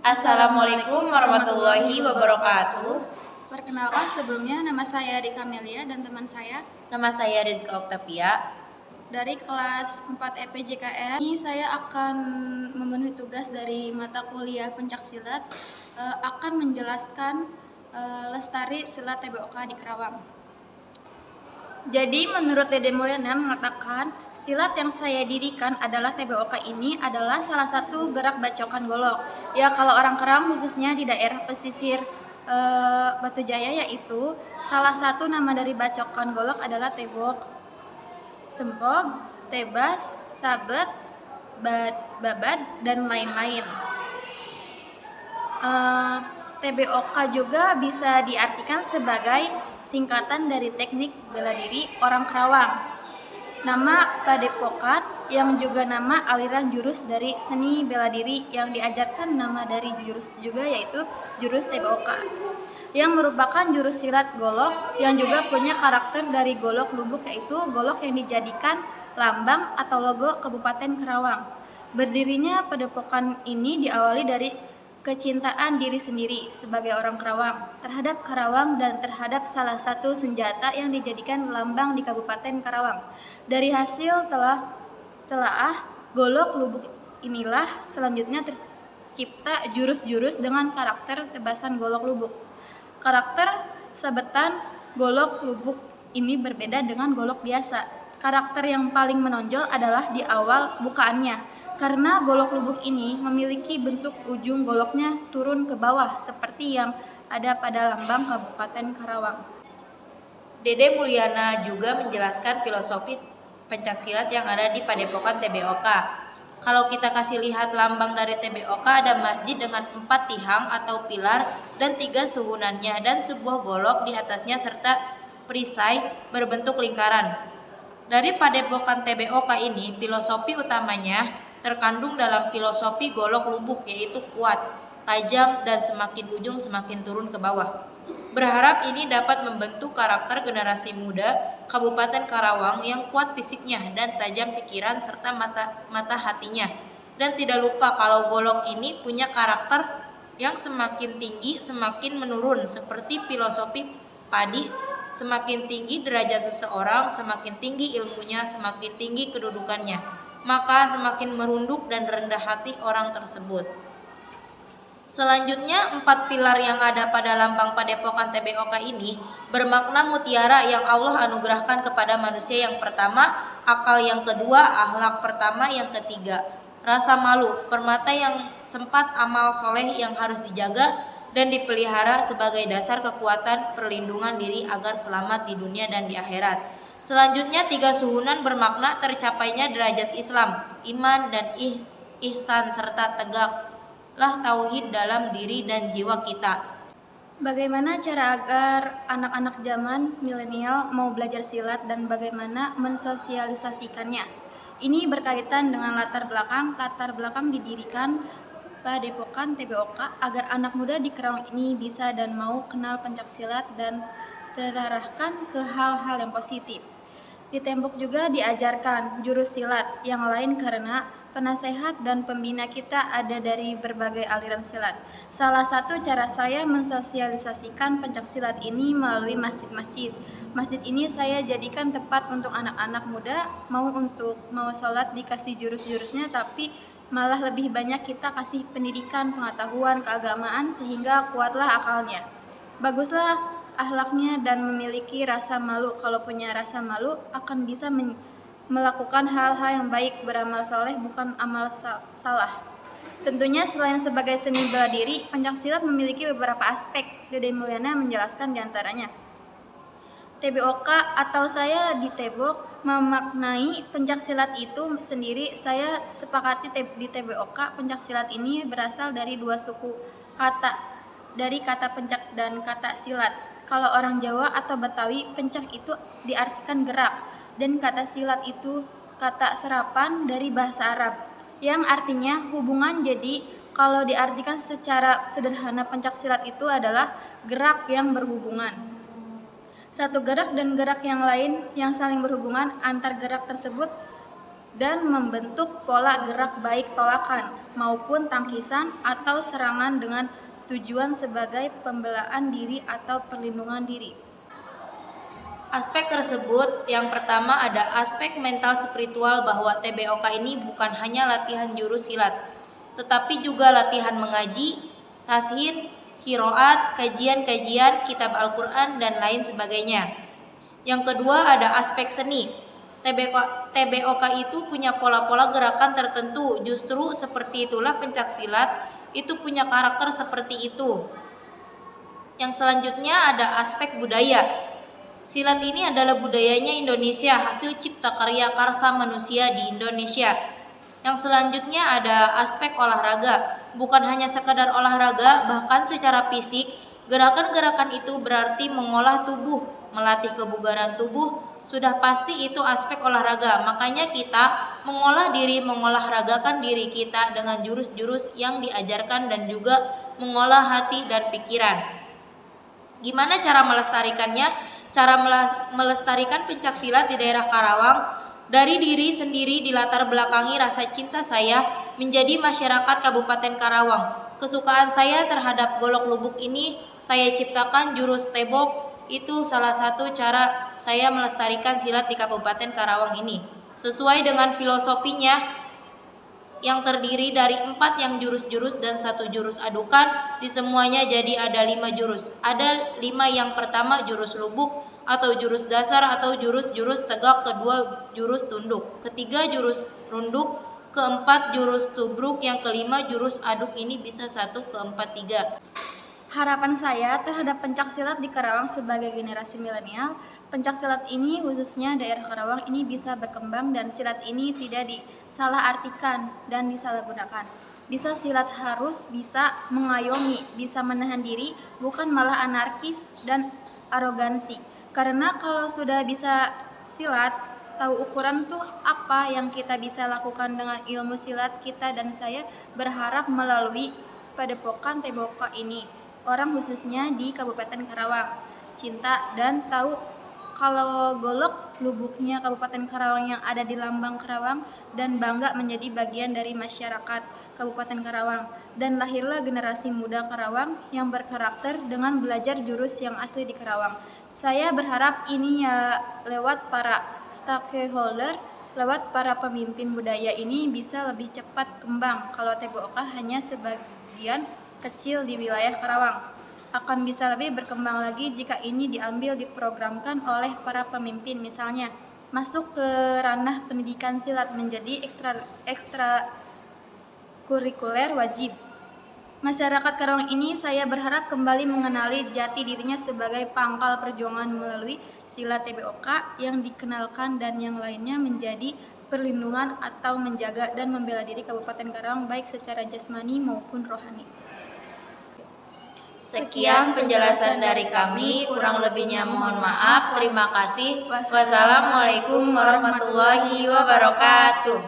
Assalamualaikum warahmatullahi wabarakatuh. Perkenalkan, sebelumnya nama saya Rika Melia dan teman saya Nama saya Rizka Oktavia. dari kelas 4 EPJKR. Ini saya akan memenuhi tugas dari mata kuliah pencaksilat, akan menjelaskan lestari silat TBOK di Karawang. Jadi menurut Dede Mulyana mengatakan silat yang saya dirikan adalah TBOK ini adalah salah satu gerak bacokan golok. Ya, kalau orang Karawang khususnya di daerah pesisir Batu Jaya, yaitu salah satu nama dari bacokan golok adalah tebok, sempog, tebas, sabet, babad, dan lain-lain. TBOK juga bisa diartikan sebagai singkatan dari teknik bela diri orang Karawang. Nama padepokan yang juga nama aliran jurus dari seni bela diri yang diajarkan nama dari jurus juga, yaitu jurus TBOK, yang merupakan jurus silat golok yang juga punya karakter dari golok lubuk, yaitu golok yang dijadikan lambang atau logo Kabupaten Karawang. Berdirinya padepokan ini diawali dari kecintaan diri sendiri sebagai orang Karawang terhadap Karawang dan terhadap salah satu senjata yang dijadikan lambang di Kabupaten Karawang. Dari hasil telaah golok lubuk inilah selanjutnya tercipta jurus-jurus dengan karakter tebasan golok lubuk. Karakter sabetan golok lubuk ini berbeda dengan golok biasa. Karakter yang paling menonjol adalah di awal bukaannya, karena golok lubuk ini memiliki bentuk ujung goloknya turun ke bawah seperti yang ada pada lambang Kabupaten Karawang. Dede Mulyana juga menjelaskan filosofi pencaksilat yang ada di padepokan TBOK. Kalau kita kasih lihat lambang dari TBOK, ada masjid dengan 4 tihang atau pilar dan 3 suhunannya dan sebuah golok di atasnya serta perisai berbentuk lingkaran. Dari padepokan TBOK ini, filosofi utamanya terkandung dalam filosofi golok lubuk, yaitu kuat, tajam, dan semakin ujung semakin turun ke bawah. Berharap ini dapat membentuk karakter generasi muda Kabupaten Karawang yang kuat fisiknya dan tajam pikiran serta mata hatinya. Dan tidak lupa kalau golok ini punya karakter yang semakin tinggi semakin menurun, seperti filosofi padi. Semakin tinggi derajat seseorang, semakin tinggi ilmunya, semakin tinggi kedudukannya, maka semakin merunduk dan rendah hati orang tersebut. Selanjutnya, 4 pilar yang ada pada lambang padepokan TBOK ini bermakna mutiara yang Allah anugerahkan kepada manusia. Yang pertama, akal; yang kedua, akhlak; pertama, yang ketiga, rasa malu; permata yang sempat, amal soleh yang harus dijaga dan dipelihara sebagai dasar kekuatan perlindungan diri agar selamat di dunia dan di akhirat. Selanjutnya, 3 suhunan bermakna tercapainya derajat Islam, iman, dan ihsan serta tegaklah tauhid dalam diri dan jiwa kita. Bagaimana cara agar anak-anak zaman milenial mau belajar silat dan bagaimana mensosialisasikannya? Ini berkaitan dengan latar belakang didirikan padepokan TBOK agar anak muda di Karawang ini bisa dan mau kenal pencaksilat dan terarahkan ke hal-hal yang positif. Di tembok juga diajarkan jurus silat yang lain karena penasehat dan pembina kita ada dari berbagai aliran silat. Salah satu cara saya mensosialisasikan pencaksilat ini melalui masjid-masjid. Masjid ini saya jadikan tempat untuk anak-anak muda mau sholat dikasih jurus-jurusnya, tapi malah lebih banyak kita kasih pendidikan, pengetahuan, keagamaan sehingga kuatlah akalnya, baguslah akhlaknya dan memiliki rasa malu. Kalau punya rasa malu akan bisa melakukan hal-hal yang baik, beramal soleh bukan amal salah. Tentunya selain sebagai seni bela diri, pencaksilat memiliki beberapa aspek. Dede Mulyana menjelaskan diantaranya. TBOK atau saya di Tebok memaknai pencaksilat itu sendiri. Saya sepakati di TBOK pencaksilat ini berasal dari 2 suku kata, dari kata pencak dan kata silat. Kalau orang Jawa atau Betawi, pencak itu diartikan gerak, dan kata silat itu kata serapan dari bahasa Arab yang artinya hubungan. Jadi kalau diartikan secara sederhana, pencaksilat itu adalah gerak yang berhubungan. Satu gerak dan gerak yang lain yang saling berhubungan. Antar gerak tersebut dan membentuk pola gerak baik tolakan maupun tangkisan atau serangan dengan tujuan sebagai pembelaan diri atau perlindungan diri. Aspek tersebut yang pertama ada aspek mental spiritual bahwa TBOK ini bukan hanya latihan jurus silat, tetapi juga latihan mengaji, tashin, kiroat, kajian-kajian, kitab Al-Quran, dan lain sebagainya. Yang kedua ada aspek seni. TBOK itu punya pola-pola gerakan tertentu, justru seperti itulah pencaksilat itu punya karakter seperti itu. Yang selanjutnya ada aspek budaya. Silat ini adalah budayanya Indonesia, hasil cipta karya karsa manusia di Indonesia. Yang selanjutnya ada aspek olahraga. Bukan hanya sekadar olahraga, bahkan secara fisik, gerakan-gerakan itu berarti mengolah tubuh, melatih kebugaran tubuh, sudah pasti itu aspek olahraga. Makanya kita mengolah diri, mengolahragakan diri kita dengan jurus-jurus yang diajarkan dan juga mengolah hati dan pikiran. Gimana cara melestarikannya? Cara melestarikan pencaksilat di daerah Karawang dari diri sendiri dilatar belakangi rasa cinta saya menjadi masyarakat Kabupaten Karawang. Kesukaan saya terhadap golok lubuk ini saya ciptakan jurus tebok, itu salah satu cara saya melestarikan silat di Kabupaten Karawang ini. Sesuai dengan filosofinya yang terdiri dari 4 yang jurus-jurus dan 1 jurus adukan, di semuanya jadi ada 5 jurus. Ada 5 yang pertama jurus lubuk atau jurus dasar atau jurus-jurus tegak, kedua jurus tunduk, ketiga jurus runduk, keempat jurus tubruk, yang kelima jurus aduk ini bisa 1 ke 4 3. Harapan saya terhadap pencaksilat di Karawang sebagai generasi milenial, pencaksilat ini khususnya daerah Karawang ini bisa berkembang dan silat ini tidak disalahartikan dan disalahgunakan. Bisa silat harus bisa mengayomi, bisa menahan diri, bukan malah anarkis dan arogansi. Karena kalau sudah bisa silat, tahu ukuran tuh apa yang kita bisa lakukan dengan ilmu silat kita, dan saya berharap melalui padepokan TBOK ini orang khususnya di Kabupaten Karawang cinta dan tahu kalau golok lubuknya Kabupaten Karawang yang ada di lambang Karawang dan bangga menjadi bagian dari masyarakat Kabupaten Karawang, dan lahirlah generasi muda Karawang yang berkarakter dengan belajar jurus yang asli di Karawang. Saya berharap ini ya lewat para stakeholder, lewat para pemimpin budaya ini bisa lebih cepat kembang. Kalau TBOK hanya sebagian kecil di wilayah Karawang, akan bisa lebih berkembang lagi jika ini diambil diprogramkan oleh para pemimpin, misalnya masuk ke ranah pendidikan silat menjadi ekstra kurikuler wajib. Masyarakat Karawang ini saya berharap kembali mengenali jati dirinya sebagai pangkal perjuangan melalui silat TBOK yang dikenalkan dan yang lainnya menjadi perlindungan atau menjaga dan membela diri Kabupaten Karawang baik secara jasmani maupun rohani. Sekian penjelasan dari kami, kurang lebihnya mohon maaf. Terima kasih. Wassalamualaikum warahmatullahi wabarakatuh.